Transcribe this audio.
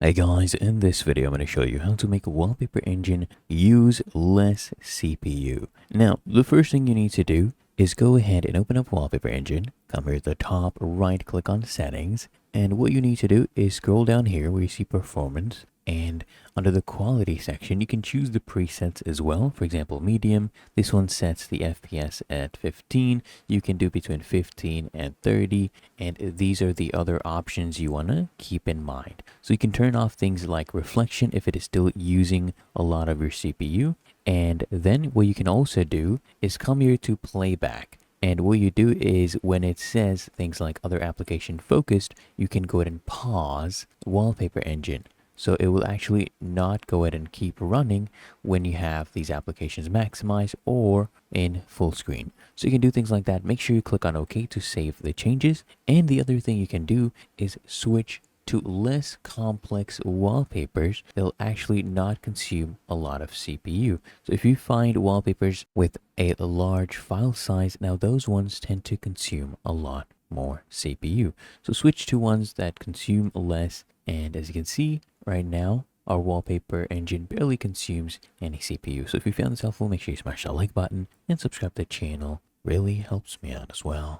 Hey guys, in this video I'm going to show you how to make a wallpaper engine use less CPU. Now, the first thing you need to do is go ahead and open up Wallpaper Engine, come here at the top, right click on settings, and what you need to do is scroll down here where you see performance, and under the quality section you can choose the presets as well. For example, medium, this one sets the FPS at 15, you can do between 15 and 30, and these are the other options you want to keep in mind. So you can turn off things like reflection if it is still using a lot of your CPU, and then what you can also do is come here to playback. And what you do is when it says things like other application focused, you can go ahead and pause Wallpaper Engine. So it will actually not go ahead and keep running when you have these applications maximized or in full screen. So you can do things like that. Make sure you click on OK to save the changes. And the other thing you can do is switch to less complex wallpapers. They'll actually not consume a lot of CPU. So if you find wallpapers with a large file size, now those ones tend to consume a lot more CPU. So switch to ones that consume less, and as you can see right now, our wallpaper engine barely consumes any CPU. So if you found this helpful, make sure you smash that like button and subscribe to the channel. Really helps me out as well.